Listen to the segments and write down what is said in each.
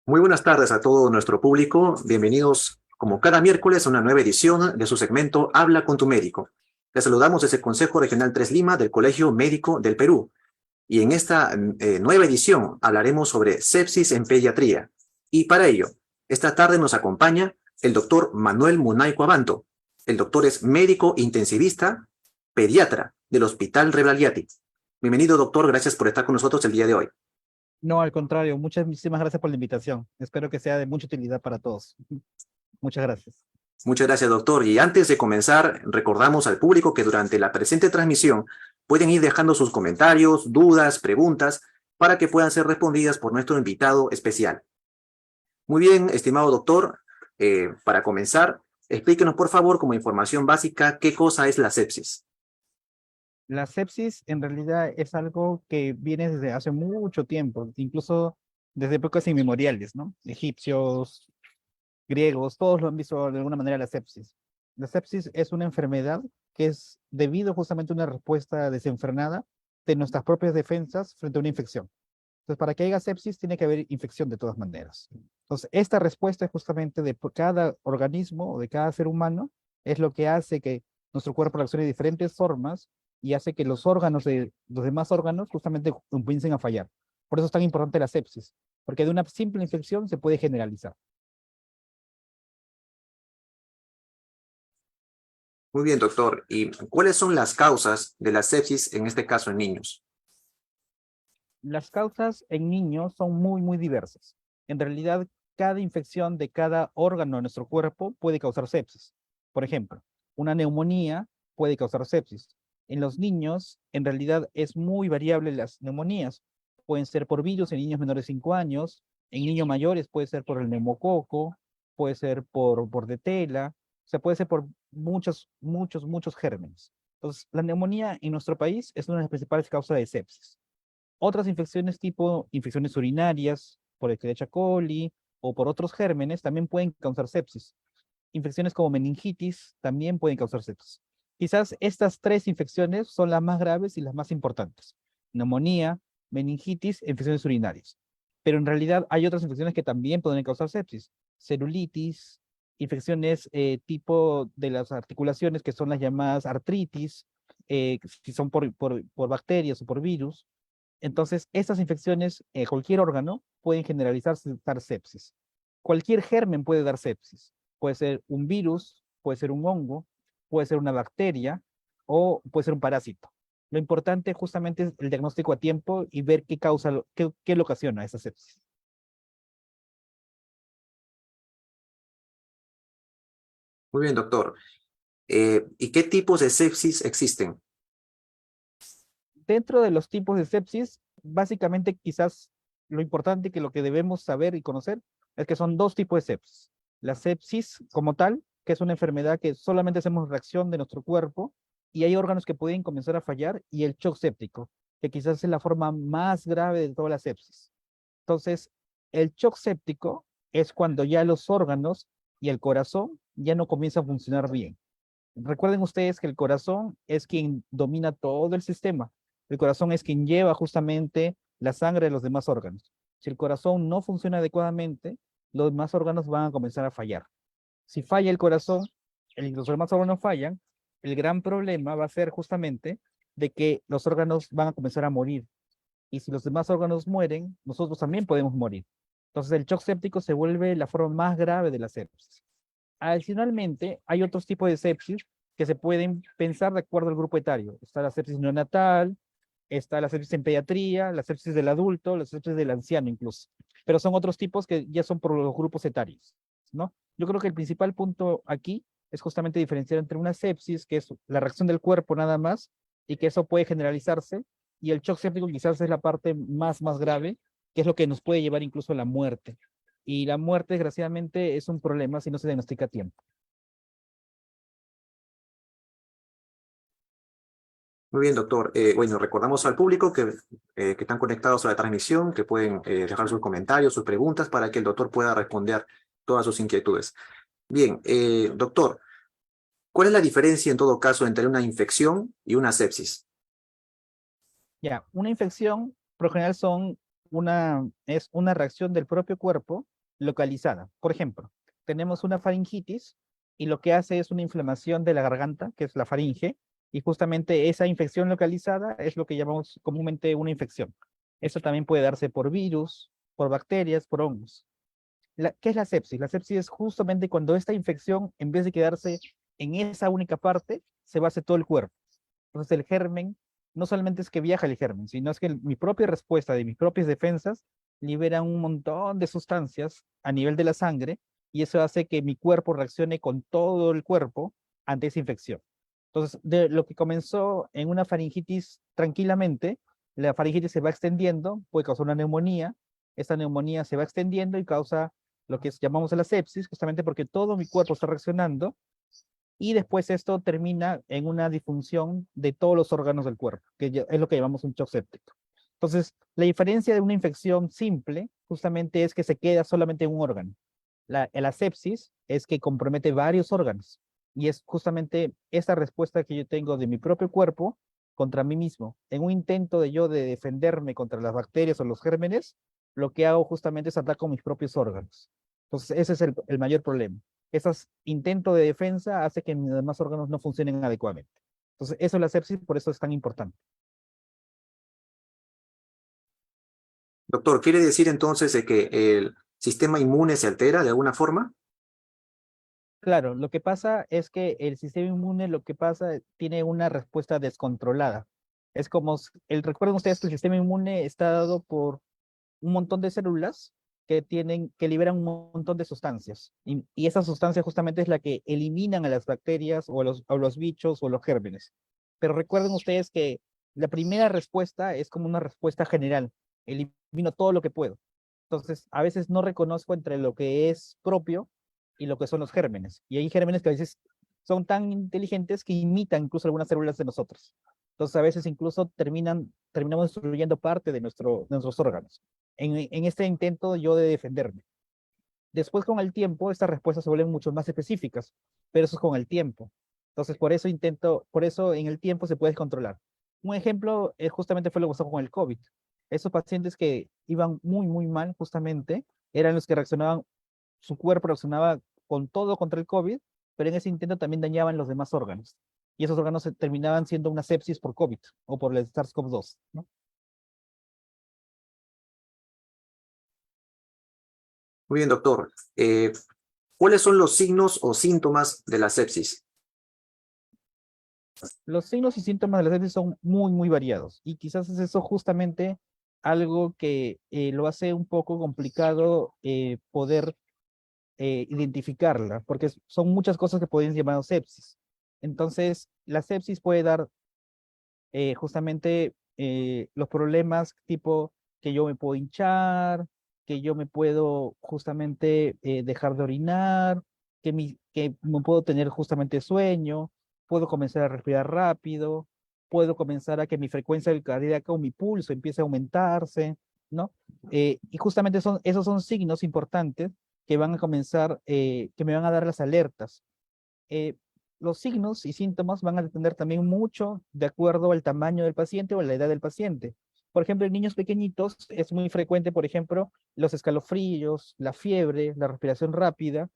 Muy buenas tardes a todo nuestro público. Bienvenidos, como cada miércoles, a una nueva edición de su segmento Habla con tu médico. Les saludamos desde el Consejo Regional 3 Lima del Colegio Médico del Perú. Y en esta nueva edición hablaremos sobre sepsis en pediatría. Y para ello, esta tarde nos acompaña el doctor Manuel Munaico Abanto. El doctor es médico intensivista, pediatra del Hospital Rebagliati. Bienvenido, doctor. Gracias por estar con nosotros el día de hoy. No, al contrario, muchísimas gracias por la invitación. Espero que sea de mucha utilidad para todos. Muchas gracias. Muchas gracias, doctor. Y antes de comenzar, recordamos al público que durante la presente transmisión pueden ir dejando sus comentarios, dudas, preguntas, para que puedan ser respondidas por nuestro invitado especial. Muy bien, estimado doctor, para comenzar, explíquenos por favor como información básica qué cosa es la sepsis. La sepsis en realidad es algo que viene desde hace mucho tiempo, incluso desde épocas inmemoriales, ¿no? Egipcios, griegos, todos lo han visto de alguna manera la sepsis. La sepsis es una enfermedad que es debido justamente a una respuesta desenfrenada de nuestras propias defensas frente a una infección. Entonces, para que haya sepsis, tiene que haber infección de todas maneras. Entonces, esta respuesta es justamente de cada organismo o de cada ser humano, es lo que hace que nuestro cuerpo reaccione de diferentes formas y hace que los órganos de los demás órganos justamente comiencen a fallar. Por eso es tan importante la sepsis, porque de una simple infección se puede generalizar. Muy bien, doctor. ¿Y cuáles son las causas de la sepsis, en este caso en niños? Las causas en niños son muy diversas. En realidad, cada infección de cada órgano de nuestro cuerpo puede causar sepsis. Por ejemplo, una neumonía puede causar sepsis. En los niños, en realidad, es muy variable las neumonías. Pueden ser por virus en niños menores de 5 años, en niños mayores puede ser por el neumococo, puede ser por tetela, o sea, puede ser por muchos gérmenes. Entonces, la neumonía en nuestro país es una de las principales causas de sepsis. Otras infecciones tipo infecciones urinarias, por Escherichia coli o por otros gérmenes, también pueden causar sepsis. Infecciones como meningitis también pueden causar sepsis. Quizás estas tres infecciones son las más graves y las más importantes. Neumonía, meningitis, infecciones urinarias. Pero en realidad hay otras infecciones que también pueden causar sepsis. Celulitis, infecciones tipo de las articulaciones que son las llamadas artritis, si son por bacterias o por virus. Entonces, estas infecciones, cualquier órgano, pueden generalizarse dar sepsis. Cualquier germen puede dar sepsis. Puede ser un virus, puede ser un hongo, puede ser una bacteria o puede ser un parásito. Lo importante justamente es el diagnóstico a tiempo y ver qué causa, qué lo ocasiona esa sepsis. Muy bien, doctor. ¿Y qué tipos de sepsis existen? Dentro de los tipos de sepsis, básicamente quizás lo importante que lo que debemos saber y conocer es que son dos tipos de sepsis. La sepsis como tal, que es una enfermedad que solamente hacemos reacción de nuestro cuerpo y hay órganos que pueden comenzar a fallar, y el shock séptico, que quizás es la forma más grave de toda la sepsis. Entonces, el shock séptico es cuando ya los órganos y el corazón ya no comienzan a funcionar bien. Recuerden ustedes que el corazón es quien domina todo el sistema. El corazón es quien lleva justamente la sangre de los demás órganos. Si el corazón no funciona adecuadamente, los demás órganos van a comenzar a fallar. Si falla el corazón, los demás órganos fallan, el gran problema va a ser justamente de que los órganos van a comenzar a morir. Y si los demás órganos mueren, nosotros también podemos morir. Entonces el shock séptico se vuelve la forma más grave de la sepsis. Adicionalmente, hay otros tipos de sepsis que se pueden pensar de acuerdo al grupo etario. Está la sepsis neonatal, está la sepsis en pediatría, la sepsis del adulto, la sepsis del anciano incluso. Pero son otros tipos que ya son por los grupos etarios, ¿no? Yo creo que el principal punto aquí es justamente diferenciar entre una sepsis, que es la reacción del cuerpo nada más, y que eso puede generalizarse, y el shock séptico quizás es la parte más grave, que es lo que nos puede llevar incluso a la muerte. Y la muerte, desgraciadamente, es un problema si no se diagnostica a tiempo. Muy bien, doctor. Bueno, recordamos al público que están conectados a la transmisión, que pueden dejar sus comentarios, sus preguntas, para que el doctor pueda responder todas sus inquietudes. Bien, doctor, ¿cuál es la diferencia en todo caso entre una infección y una sepsis? Ya, una infección, por lo general, es una reacción del propio cuerpo localizada. Por ejemplo, tenemos una faringitis y lo que hace es una inflamación de la garganta, que es la faringe, y justamente esa infección localizada es lo que llamamos comúnmente una infección. Eso también puede darse por virus, por bacterias, por hongos. ¿Qué es la sepsis? La sepsis es justamente cuando esta infección, en vez de quedarse en esa única parte, se va hacia todo el cuerpo. Entonces el germen, no solamente es que viaja el germen, sino es que mi propia respuesta de mis propias defensas libera un montón de sustancias a nivel de la sangre y eso hace que mi cuerpo reaccione con todo el cuerpo ante esa infección. Entonces, de lo que comenzó en una faringitis tranquilamente, la faringitis se va extendiendo, puede causar una neumonía, esta neumonía se va extendiendo y causa lo que llamamos la sepsis, justamente porque todo mi cuerpo está reaccionando y después esto termina en una disfunción de todos los órganos del cuerpo, que es lo que llamamos un shock séptico. Entonces, la diferencia de una infección simple justamente es que se queda solamente en un órgano. La sepsis es que compromete varios órganos y es justamente esa respuesta que yo tengo de mi propio cuerpo contra mí mismo. En un intento de yo de defenderme contra las bacterias o los gérmenes, lo que hago justamente es atacar mis propios órganos. Entonces, ese es el mayor problema. Esos intentos de defensa hace que mis demás órganos no funcionen adecuadamente. Entonces, eso es la sepsis, por eso es tan importante. Doctor, ¿quiere decir entonces de que el sistema inmune se altera de alguna forma? Claro, lo que pasa es que el sistema inmune, lo que pasa, tiene una respuesta descontrolada. Es como, recuerden ustedes que el sistema inmune está dado por un montón de células que liberan un montón de sustancias. Y esa sustancia justamente es la que eliminan a las bacterias o a los bichos o los gérmenes. Pero recuerden ustedes que la primera respuesta es como una respuesta general. Elimino todo lo que puedo. Entonces, a veces no reconozco entre lo que es propio y lo que son los gérmenes. Y hay gérmenes que a veces son tan inteligentes que imitan incluso algunas células de nosotros. Entonces, a veces incluso terminamos destruyendo parte de nuestros órganos en este intento yo de defenderme. Después, con el tiempo, estas respuestas se vuelven mucho más específicas, pero eso es con el tiempo. Entonces, por eso en el tiempo se puede controlar. Un ejemplo justamente fue lo que pasó con el COVID. Esos pacientes que iban muy, muy mal, justamente, eran los que reaccionaban, su cuerpo reaccionaba con todo contra el COVID, pero en ese intento también dañaban los demás órganos. Y esos órganos terminaban siendo una sepsis por COVID o por el SARS-CoV-2, ¿no? Muy bien, doctor. ¿Cuáles son los signos o síntomas de la sepsis? Los signos y síntomas de la sepsis son muy, muy variados y quizás es eso justamente algo que lo hace un poco complicado poder identificarla, porque son muchas cosas que pueden llamar sepsis. Entonces, la sepsis puede dar justamente los problemas tipo que yo me puedo hinchar, que yo me puedo justamente dejar de orinar, que me puedo tener justamente sueño, puedo comenzar a respirar rápido, puedo comenzar a que mi frecuencia cardíaca o mi pulso empiece a aumentarse, ¿no? Y justamente esos son signos importantes que van a comenzar, que me van a dar las alertas. Eh, los signos y síntomas van a depender también mucho de acuerdo al tamaño del paciente o a la edad del paciente. Por ejemplo, en niños pequeñitos es muy frecuente, por ejemplo, los escalofríos, la fiebre, la respiración rápida.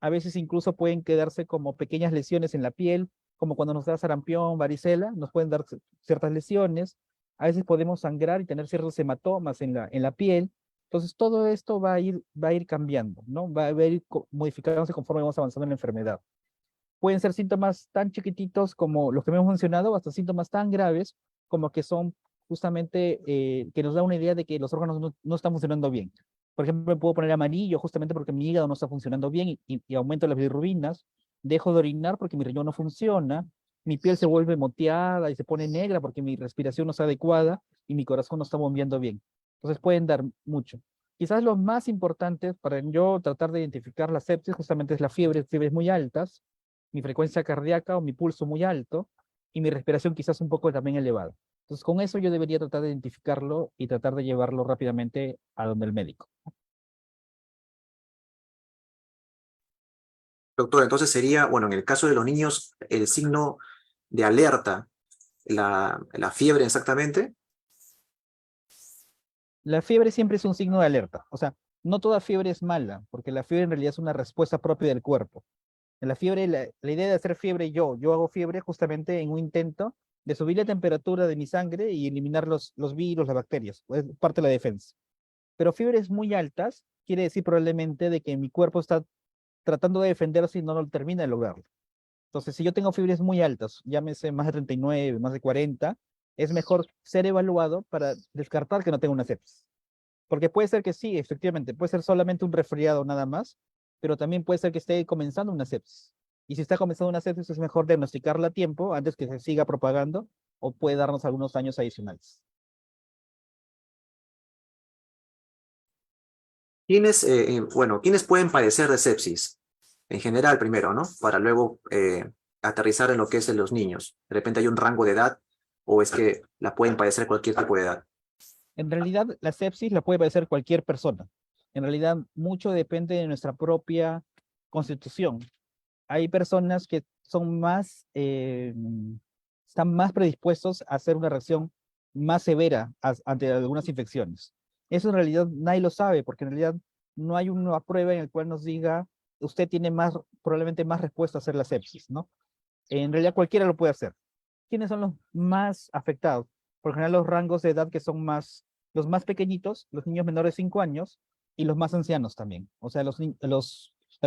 A veces incluso pueden quedarse como pequeñas lesiones en la piel, como cuando nos da sarampión, varicela, nos pueden dar ciertas lesiones. A veces podemos sangrar y tener ciertos hematomas en la piel. Entonces, todo esto va a ir cambiando, ¿no? Va a ir modificándose conforme vamos avanzando en la enfermedad. Pueden ser síntomas tan chiquititos como los que hemos mencionado, hasta síntomas tan graves como que son justamente que nos da una idea de que los órganos no están funcionando bien. Por ejemplo, me puedo poner amarillo justamente porque mi hígado no está funcionando bien y aumento las bilirrubinas, dejo de orinar porque mi riñón no funciona, mi piel se vuelve moteada y se pone negra porque mi respiración no está adecuada y mi corazón no está bombeando bien. Entonces pueden dar mucho. Quizás lo más importante para yo tratar de identificar la sepsis justamente es la fiebre, fiebres muy altas, mi frecuencia cardíaca o mi pulso muy alto y mi respiración quizás un poco también elevada. Entonces, con eso yo debería tratar de identificarlo y tratar de llevarlo rápidamente a donde el médico. Doctor, entonces sería, bueno, en el caso de los niños, el signo de alerta, la fiebre exactamente. La fiebre siempre es un signo de alerta. O sea, No toda fiebre es mala, porque la fiebre en realidad es una respuesta propia del cuerpo. En la fiebre, la idea de hacer fiebre yo hago fiebre justamente en un intento de subir la temperatura de mi sangre y eliminar los virus, las bacterias. Es parte de la defensa. Pero fiebres muy altas quiere decir probablemente de que mi cuerpo está tratando de defenderse y no lo termina de lograrlo. Entonces, si yo tengo fiebres muy altas, llámese más de 39, más de 40, es mejor ser evaluado para descartar que no tengo una sepsis. Porque puede ser que sí, efectivamente, puede ser solamente un resfriado nada más, pero también puede ser que esté comenzando una sepsis. Y si está comenzando una sepsis, es mejor diagnosticarla a tiempo antes que se siga propagando o puede darnos algunos daños adicionales. ¿Quiénes pueden padecer de sepsis? En general, primero, ¿no? Para luego aterrizar en lo que es en los niños. De repente hay un rango de edad o es que la pueden padecer cualquier tipo de edad. En realidad, la sepsis la puede padecer cualquier persona. En realidad, mucho depende de nuestra propia constitución. Hay personas que son más, están más predispuestos a hacer una reacción más severa ante algunas infecciones. Eso en realidad nadie lo sabe, porque en realidad no hay una prueba en la cual nos diga, usted tiene más, probablemente más respuesta a hacer la sepsis, ¿no? En realidad cualquiera lo puede hacer. ¿Quiénes son los más afectados? Por lo general los rangos de edad que son más, los más pequeñitos, los niños menores de 5 años y los más ancianos también. O sea, las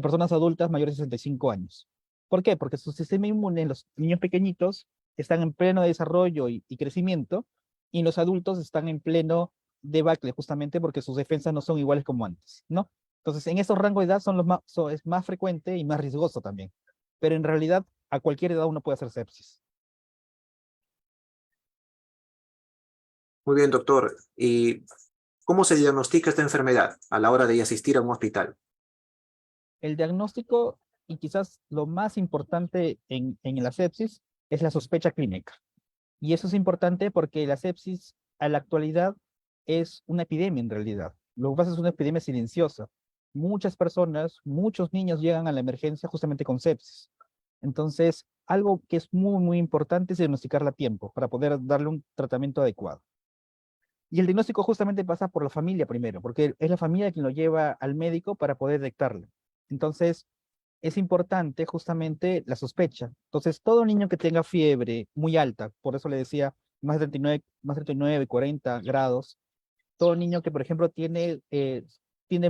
personas adultas mayores de 65 años. ¿Por qué? Porque su sistema inmune, los niños pequeñitos, están en pleno desarrollo y crecimiento y los adultos están en pleno debacle justamente porque sus defensas no son iguales como antes, ¿no? Entonces, en esos rangos de edad es más frecuente y más riesgoso también. Pero en realidad, a cualquier edad uno puede hacer sepsis. Muy bien, doctor. ¿Y cómo se diagnostica esta enfermedad a la hora de asistir a un hospital? El diagnóstico, y quizás lo más importante en la sepsis, es la sospecha clínica. Y eso es importante porque la sepsis a la actualidad es una epidemia en realidad. Lo que pasa es una epidemia silenciosa. Muchas personas, muchos niños llegan a la emergencia justamente con sepsis. Entonces, algo que es muy importante es diagnosticarla a tiempo para poder darle un tratamiento adecuado. Y el diagnóstico justamente pasa por la familia primero, porque es la familia quien lo lleva al médico para poder detectarlo. Entonces, es importante justamente la sospecha. Entonces, todo niño que tenga fiebre muy alta, por eso le decía más de 39, más de 39, 40 grados, todo niño que, por ejemplo, tiende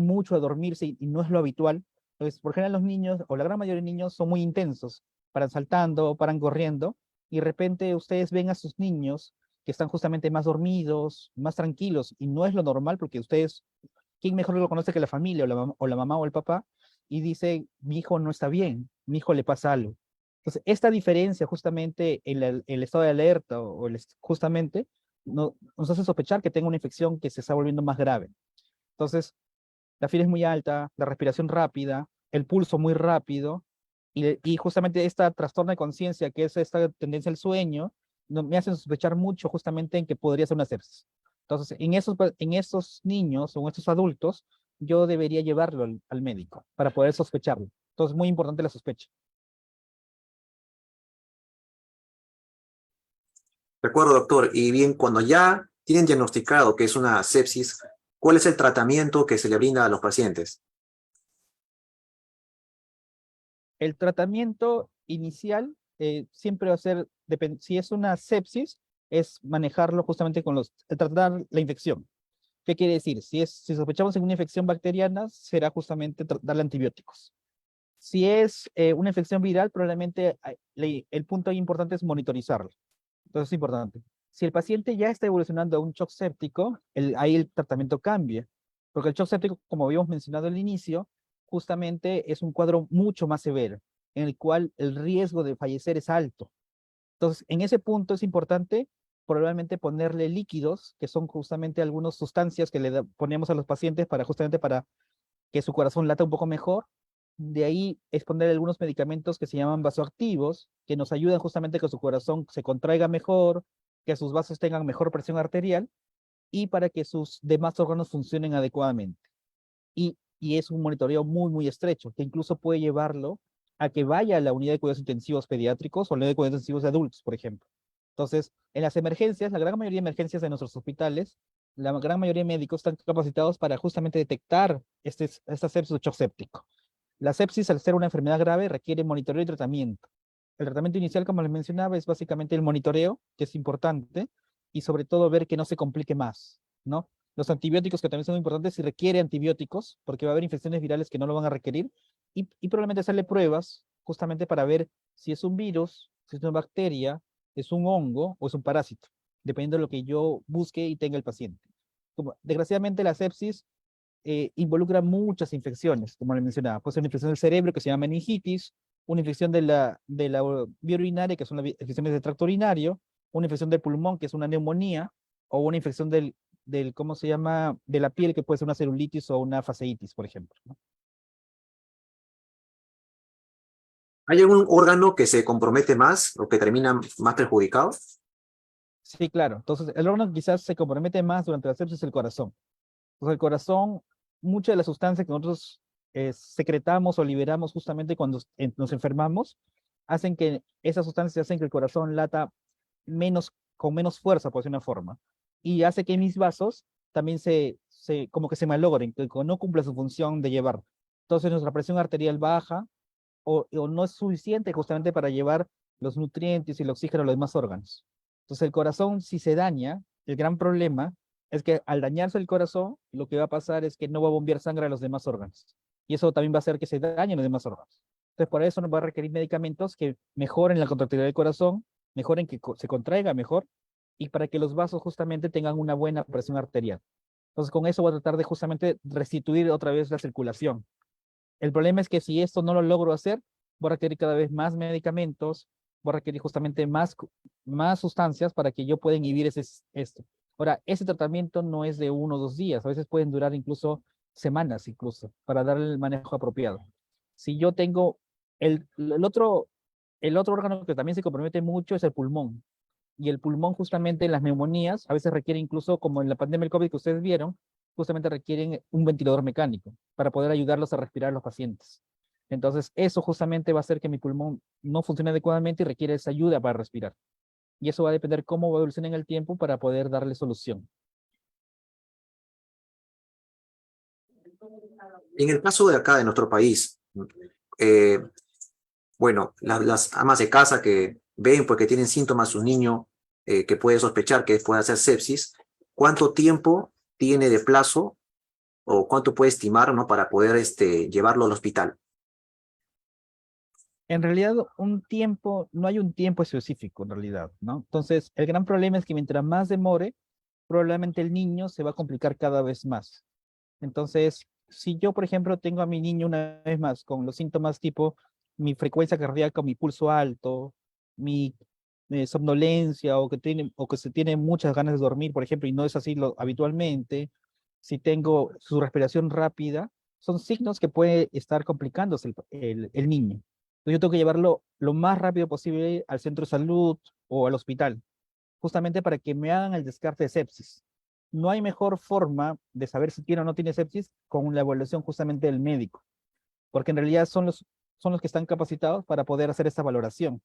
mucho a dormirse y no es lo habitual, pues por general los niños, o la gran mayoría de niños, son muy intensos, paran saltando, paran corriendo, y de repente ustedes ven a sus niños que están justamente más dormidos, más tranquilos, y no es lo normal porque ustedes, ¿quién mejor lo conoce que la familia o la mamá o el papá? Y dice, mi hijo no está bien, mi hijo le pasa algo. Entonces, esta diferencia justamente en el estado de alerta justamente nos hace sospechar que tenga una infección que se está volviendo más grave. Entonces, la fiebre es muy alta, la respiración rápida, el pulso muy rápido, y justamente esta trastorno de conciencia, que es esta tendencia al sueño, me hace sospechar mucho justamente en que podría ser una sepsis. Entonces, en esos niños o en estos adultos, yo debería llevarlo al médico para poder sospecharlo. Entonces, muy importante la sospecha. De acuerdo, doctor. Y bien, cuando ya tienen diagnosticado que es una sepsis, ¿cuál es el tratamiento que se le brinda a los pacientes? El tratamiento inicial siempre va a ser, si es una sepsis, es manejarlo justamente tratar la infección. ¿Qué quiere decir? Si sospechamos en una infección bacteriana, será justamente darle antibióticos. Si es una infección viral, probablemente el punto ahí importante es monitorizarlo. Entonces es importante. Si el paciente ya está evolucionando a un shock séptico, ahí el tratamiento cambia. Porque el shock séptico, como habíamos mencionado al inicio, justamente es un cuadro mucho más severo, en el cual el riesgo de fallecer es alto. Entonces, en ese punto es importante probablemente ponerle líquidos, que son justamente algunas sustancias que ponemos a los pacientes justamente para que su corazón lata un poco mejor. De ahí es poner algunos medicamentos que se llaman vasoactivos, que nos ayudan justamente a que su corazón se contraiga mejor, que sus vasos tengan mejor presión arterial y para que sus demás órganos funcionen adecuadamente. Y es un monitoreo muy estrecho, que incluso puede llevarlo a que vaya a la unidad de cuidados intensivos pediátricos o la unidad de cuidados intensivos de adultos, por ejemplo. Entonces, en las emergencias, la gran mayoría de emergencias de nuestros hospitales la gran mayoría de médicos están capacitados para justamente detectar esta sepsis o shock séptico. La sepsis, al ser una enfermedad grave, requiere monitoreo y tratamiento. El tratamiento inicial, como les mencionaba, es básicamente el monitoreo, que es importante, y sobre todo ver que no se complique más, ¿no? Los antibióticos, que también son importantes, si requiere antibióticos, porque va a haber infecciones virales que no lo van a requerir, y probablemente hacerle pruebas justamente para ver si es un virus, si es una bacteria, es un hongo o es un parásito, dependiendo de lo que yo busque y tenga el paciente. Desgraciadamente la sepsis involucra muchas infecciones, como le mencionaba. Puede ser una infección del cerebro que se llama meningitis, una infección de la vía urinaria, que son las infecciones del tracto urinario, una infección del pulmón, que es una neumonía, o una infección ¿cómo se llama?, de la piel, que puede ser una celulitis o una fasciitis, por ejemplo, ¿no? ¿Hay algún órgano que se compromete más o que termina más perjudicado? Sí, claro. Entonces, el órgano que quizás se compromete más durante la sepsis es el corazón. Entonces, el corazón, muchas de las sustancias que nosotros secretamos o liberamos justamente cuando nos enfermamos, hacen que esas sustancias hacen que el corazón lata con menos fuerza, por decir una forma, y hace que mis vasos también como que se malogren, que no cumpla su función de llevar. Entonces, nuestra presión arterial baja o no es suficiente justamente para llevar los nutrientes y el oxígeno a los demás órganos. Entonces, el corazón, si se daña, el gran problema es que al dañarse el corazón, lo que va a pasar es que no va a bombear sangre a los demás órganos. Y eso también va a hacer que se dañen los demás órganos. Entonces, por eso nos va a requerir medicamentos que mejoren la contractilidad del corazón, mejoren que se contraiga mejor y para que los vasos justamente tengan una buena presión arterial. Entonces, con eso voy a tratar de justamente restituir otra vez la circulación. El problema es que si esto no lo logro hacer, voy a requerir cada vez más medicamentos, voy a requerir justamente más sustancias para que yo pueda inhibir esto. Ahora, ese tratamiento no es de 1 o 2 días, a veces pueden durar incluso semanas, incluso, para darle el manejo apropiado. Si yo tengo el otro órgano que también se compromete mucho es el pulmón. Y el pulmón justamente en las neumonías a veces requiere incluso, como en la pandemia del COVID que ustedes vieron, justamente requieren un ventilador mecánico para poder ayudarlos a respirar a los pacientes. Entonces, eso justamente va a hacer que mi pulmón no funcione adecuadamente y requiere esa ayuda para respirar. Y eso va a depender cómo evolucione en el tiempo para poder darle solución. En el caso de acá, de nuestro país, eh, bueno, las amas de casa que ven porque tienen síntomas su niño que puede sospechar que puede hacer sepsis, ¿cuánto tiempo tiene de plazo o cuánto puede estimar, ¿no?, para poder llevarlo al hospital? En realidad, no hay un tiempo específico en realidad, ¿no? Entonces, el gran problema es que mientras más demore, probablemente el niño se va a complicar cada vez más. Entonces, si yo, por ejemplo, tengo a mi niño una vez más con los síntomas tipo mi frecuencia cardíaca, mi pulso alto, mi somnolencia o que se tiene muchas ganas de dormir, por ejemplo, y no es así habitualmente, si tengo su respiración rápida, son signos que puede estar complicándose el niño. Entonces yo tengo que llevarlo lo más rápido posible al centro de salud o al hospital, justamente para que me hagan el descarte de sepsis. No hay mejor forma de saber si tiene o no tiene sepsis con la evaluación justamente del médico, porque en realidad son los que están capacitados para poder hacer esta valoración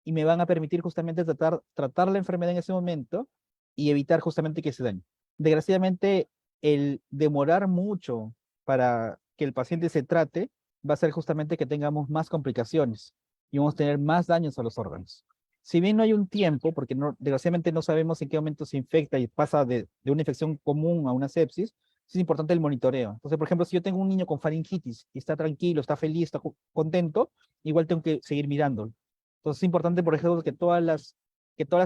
y me van a permitir justamente tratar la enfermedad en ese momento y evitar justamente que se dañe. Desgraciadamente, el demorar mucho para que el paciente se trate va a ser justamente que tengamos más complicaciones y vamos a tener más daños a los órganos. Si bien no hay un tiempo, porque desgraciadamente no sabemos en qué momento se infecta y pasa de una infección común a una sepsis, es importante el monitoreo. Entonces, por ejemplo, si yo tengo un niño con faringitis y está tranquilo, está feliz, está contento, igual tengo que seguir mirándolo. Entonces es importante, por ejemplo, que todas las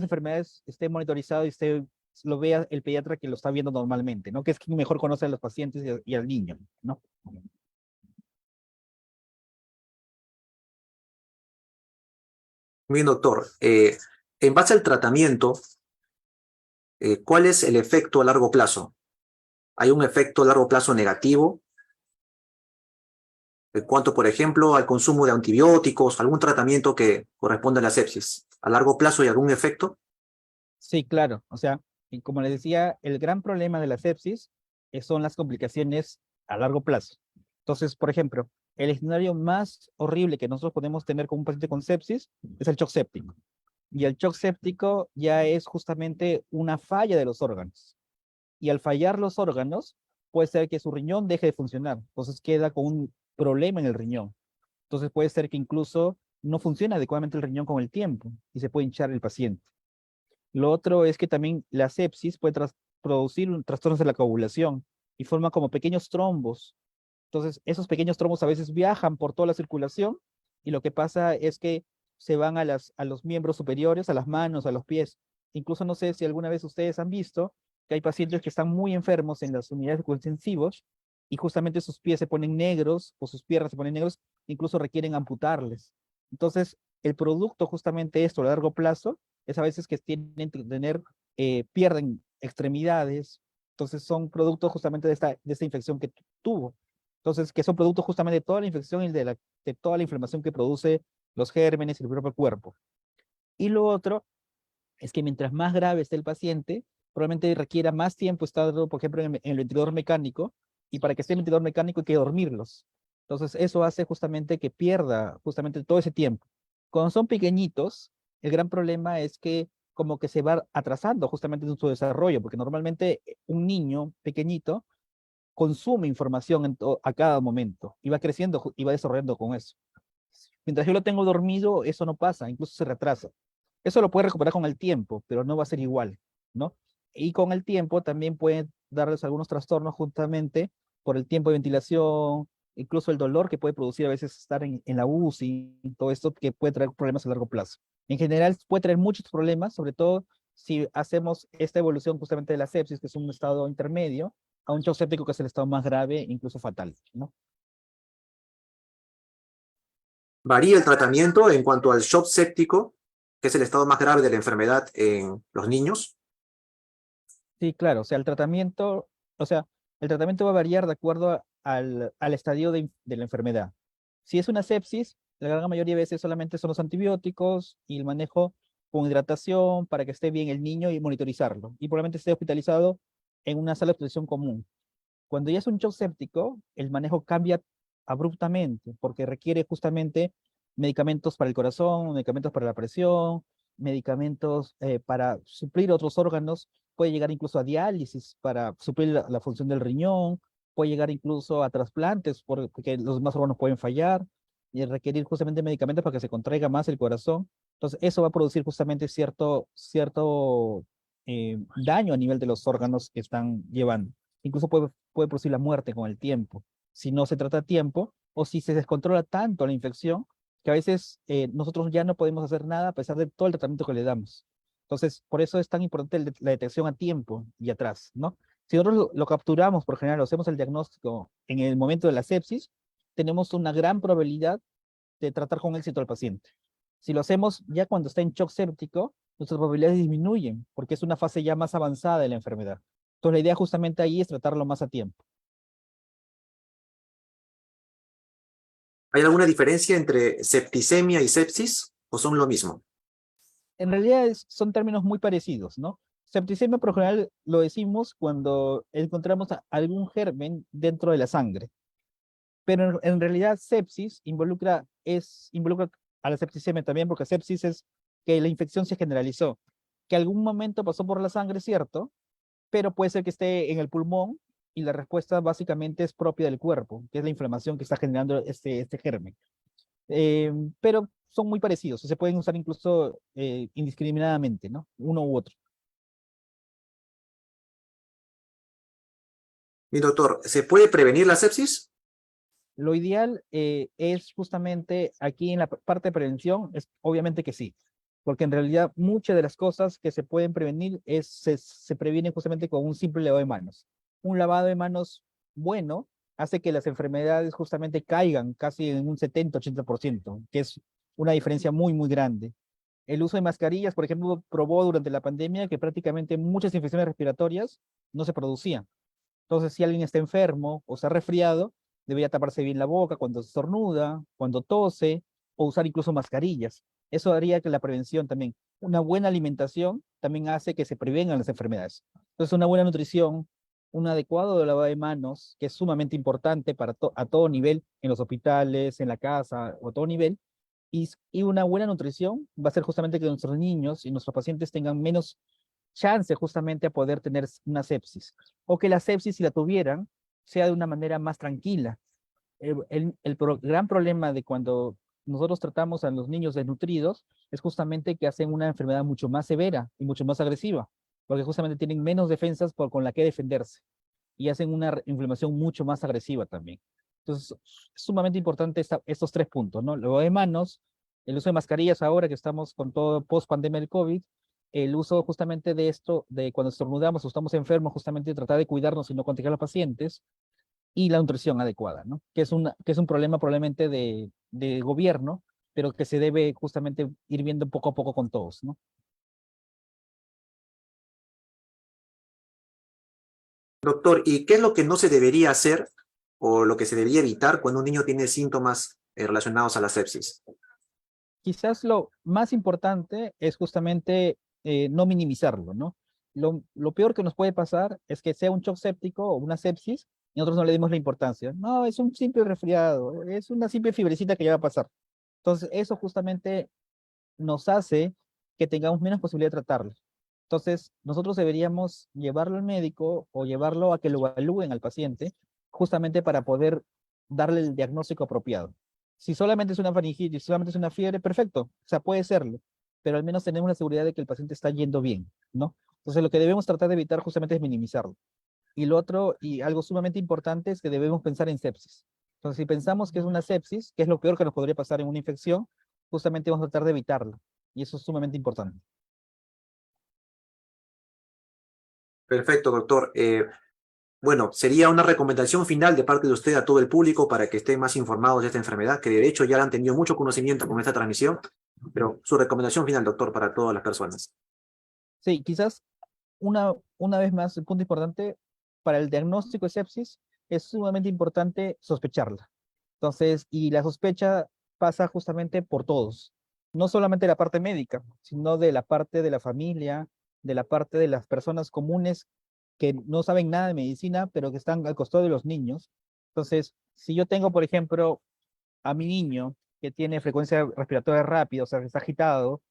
enfermedades estén monitorizadas y lo vea el pediatra que lo está viendo normalmente, ¿no? Que es quien mejor conoce a los pacientes y al niño, ¿no? Muy bien, doctor. En base al tratamiento, ¿cuál es el efecto a largo plazo? ¿Hay un efecto a largo plazo negativo? En cuanto, por ejemplo, al consumo de antibióticos, algún tratamiento que corresponda a la sepsis. ¿A largo plazo hay algún efecto? Sí, claro. O sea, y como les decía, el gran problema de la sepsis son las complicaciones a largo plazo. Entonces, por ejemplo, el escenario más horrible que nosotros podemos tener con un paciente con sepsis es el shock séptico. Y el shock séptico ya es justamente una falla de los órganos. y al fallar los órganos, puede ser que su riñón deje de funcionar, entonces queda con un problema en el riñón. Entonces puede ser que incluso no funcione adecuadamente el riñón con el tiempo y se puede hinchar el paciente. Lo otro es que también la sepsis puede producir trastornos de la coagulación y forma como pequeños trombos. Entonces, esos pequeños trombos a veces viajan por toda la circulación y lo que pasa es que se van a los miembros superiores, a las manos, a los pies. Incluso no sé si alguna vez ustedes han visto que hay pacientes que están muy enfermos en las unidades de cuidados intensivos y justamente sus pies se ponen negros o sus piernas se ponen negros, incluso requieren amputarles. Entonces, el producto justamente esto a largo plazo es a veces que tienen que tener, pierden extremidades, entonces son productos justamente de esta infección que tuvo. Entonces, que son productos justamente de toda la infección y de toda la inflamación que produce los gérmenes y el propio cuerpo. Y lo otro es que mientras más grave esté el paciente, probablemente requiera más tiempo estar, por ejemplo, en el ventilador mecánico, y para que esté en el ventilador mecánico hay que dormirlos. Entonces, eso hace justamente que pierda justamente todo ese tiempo. Cuando son pequeñitos, el gran problema es que como que se va atrasando justamente en su desarrollo, porque normalmente un niño pequeñito consume información a cada momento y va creciendo y va desarrollando con eso. Mientras yo lo tengo dormido, eso no pasa, incluso se retrasa. Eso lo puede recuperar con el tiempo, pero no va a ser igual, ¿no? Y con el tiempo también puede darles algunos trastornos justamente por el tiempo de ventilación, incluso el dolor que puede producir a veces estar en la UCI, todo esto que puede traer problemas a largo plazo. En general puede traer muchos problemas, sobre todo si hacemos esta evolución justamente de la sepsis, que es un estado intermedio, a un shock séptico que es el estado más grave, incluso fatal, ¿no? ¿Varía el tratamiento en cuanto al shock séptico, que es el estado más grave de la enfermedad en los niños? Sí, claro, o sea, el tratamiento va a variar de acuerdo al estadio de la enfermedad. Si es una sepsis, la gran mayoría de veces solamente son los antibióticos y el manejo con hidratación para que esté bien el niño y monitorizarlo. Y probablemente esté hospitalizado en una sala de observación común. Cuando ya es un shock séptico, el manejo cambia abruptamente porque requiere justamente medicamentos para el corazón, medicamentos para la presión, medicamentos para suplir otros órganos, puede llegar incluso a diálisis para suplir la función del riñón, puede llegar incluso a trasplantes porque los demás órganos pueden fallar y requerir justamente medicamentos para que se contraiga más el corazón. Entonces, eso va a producir justamente cierto daño a nivel de los órganos que están llevando. Incluso puede producir la muerte con el tiempo, si no se trata a tiempo o si se descontrola tanto la infección que a veces nosotros ya no podemos hacer nada a pesar de todo el tratamiento que le damos. Entonces, por eso es tan importante la detección a tiempo y atrás, ¿no? Si nosotros lo capturamos, por general, hacemos el diagnóstico en el momento de la sepsis, tenemos una gran probabilidad de tratar con éxito al paciente. Si lo hacemos ya cuando está en shock séptico, nuestras probabilidades disminuyen porque es una fase ya más avanzada de la enfermedad. Entonces, la idea justamente ahí es tratarlo más a tiempo. ¿Hay alguna diferencia entre septicemia y sepsis o son lo mismo? En realidad son términos muy parecidos, ¿no? Septicemia por lo general lo decimos cuando encontramos algún germen dentro de la sangre, pero en realidad sepsis involucra a la septicemia también, porque sepsis es que la infección se generalizó, que algún momento pasó por la sangre, cierto, pero puede ser que esté en el pulmón y la respuesta básicamente es propia del cuerpo, que es la inflamación que está generando este germen. Pero son muy parecidos, se pueden usar incluso indiscriminadamente, ¿no? Uno u otro. Mi doctor, ¿se puede prevenir la sepsis? Lo ideal es justamente aquí en la parte de prevención, es obviamente que sí, porque en realidad muchas de las cosas que se pueden prevenir se previenen justamente con un simple lavado de manos. Un lavado de manos bueno hace que las enfermedades justamente caigan casi en un 70-80%, que es una diferencia muy, muy grande. El uso de mascarillas, por ejemplo, probó durante la pandemia que prácticamente muchas infecciones respiratorias no se producían. Entonces, si alguien está enfermo o se ha resfriado, debería taparse bien la boca cuando estornuda, cuando tose, o usar incluso mascarillas. Eso haría que la prevención también. Una buena alimentación también hace que se prevengan las enfermedades. Entonces, una buena nutrición, un adecuado lavado de manos, que es sumamente importante a todo nivel, en los hospitales, en la casa, o a todo nivel, y una buena nutrición va a ser justamente que nuestros niños y nuestros pacientes tengan menos chance justamente a poder tener una sepsis, o que la sepsis, si la tuvieran, sea de una manera más tranquila. Gran problema de cuando nosotros tratamos a los niños desnutridos es justamente que hacen una enfermedad mucho más severa y mucho más agresiva, porque justamente tienen menos defensas con la que defenderse y hacen una inflamación mucho más agresiva también. Entonces, es sumamente importante estos 3 puntos, ¿no? Lo de manos, el uso de mascarillas ahora que estamos con todo post pandemia del COVID, el uso justamente de esto, de cuando estornudamos o estamos enfermos, justamente tratar de cuidarnos y no contagiar a los pacientes, y la nutrición adecuada, ¿no? Que es un problema probablemente de gobierno, pero que se debe justamente ir viendo poco a poco con todos, ¿no? Doctor, ¿y qué es lo que no se debería hacer o lo que se debería evitar cuando un niño tiene síntomas relacionados a la sepsis? Quizás lo más importante es justamente no minimizarlo, ¿no? Lo peor que nos puede pasar es que sea un shock séptico o una sepsis y nosotros no le dimos la importancia. No, es un simple resfriado, es una simple fibrecita que ya va a pasar. Entonces, eso justamente nos hace que tengamos menos posibilidad de tratarlo. Entonces, nosotros deberíamos llevarlo al médico o llevarlo a que lo evalúen al paciente, justamente para poder darle el diagnóstico apropiado. Si solamente es una faringitis, si solamente es una fiebre, perfecto, o sea, puede serlo, pero al menos tenemos la seguridad de que el paciente está yendo bien, ¿no? Entonces, lo que debemos tratar de evitar justamente es minimizarlo. Y lo otro, y algo sumamente importante, es que debemos pensar en sepsis. Entonces, si pensamos que es una sepsis, que es lo peor que nos podría pasar en una infección, justamente vamos a tratar de evitarlo. Y eso es sumamente importante. Perfecto, doctor. Bueno, sería una recomendación final de parte de usted a todo el público para que estén más informados de esta enfermedad, que de hecho ya han tenido mucho conocimiento con esta transmisión, pero su recomendación final, doctor, para todas las personas. Sí, quizás una vez más, el punto importante para el diagnóstico de sepsis es sumamente importante sospecharla. Entonces, y la sospecha pasa justamente por todos, no solamente de la parte médica, sino de la parte de la familia, de la parte de las personas comunes que no saben nada de medicina, pero que están al costado de los niños. Entonces, si yo tengo, por ejemplo, a mi niño que tiene frecuencia respiratoria rápida, o sea, que está agitado,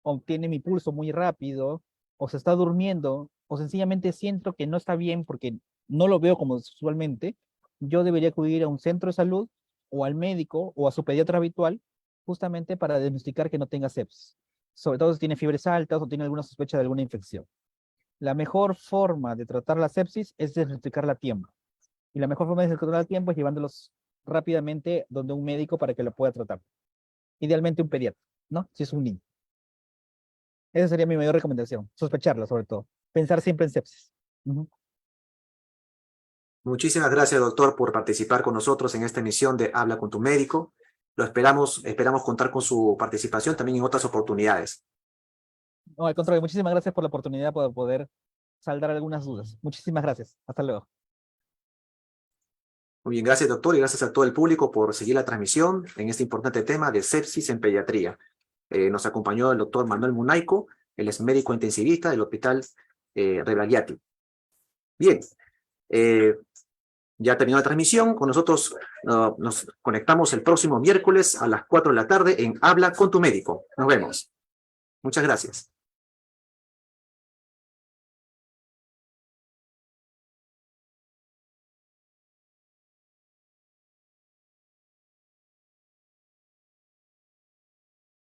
o tiene mi pulso muy rápido, o se está durmiendo, o sencillamente siento que no está bien porque no lo veo como usualmente, yo debería acudir a un centro de salud o al médico o a su pediatra habitual justamente para diagnosticar que no tenga sepsis. Sobre todo si tiene fiebres altas o tiene alguna sospecha de alguna infección. La mejor forma de tratar la sepsis es diagnosticarla a tiempo. Y la mejor forma de diagnosticarla a tiempo es llevándolos rápidamente donde un médico para que lo pueda tratar. Idealmente un pediatra, ¿no? Si es un niño. Esa sería mi mayor recomendación, sospecharla sobre todo. Pensar siempre en sepsis. Ujú. Muchísimas gracias, doctor, por participar con nosotros en esta emisión de Habla con tu médico. Lo esperamos contar con su participación también en otras oportunidades. No, al contrario, muchísimas gracias por la oportunidad de poder saldar algunas dudas. Muchísimas gracias. Hasta luego. Muy bien, gracias, doctor, y gracias a todo el público por seguir la transmisión en este importante tema de sepsis en pediatría. Nos acompañó el doctor Manuel Munaico, él es médico intensivista del Hospital Rebragliati. Bien, ya terminó la transmisión. Con nosotros nos conectamos el próximo miércoles a las 4 de la tarde en Habla con tu médico. Nos vemos. Muchas gracias.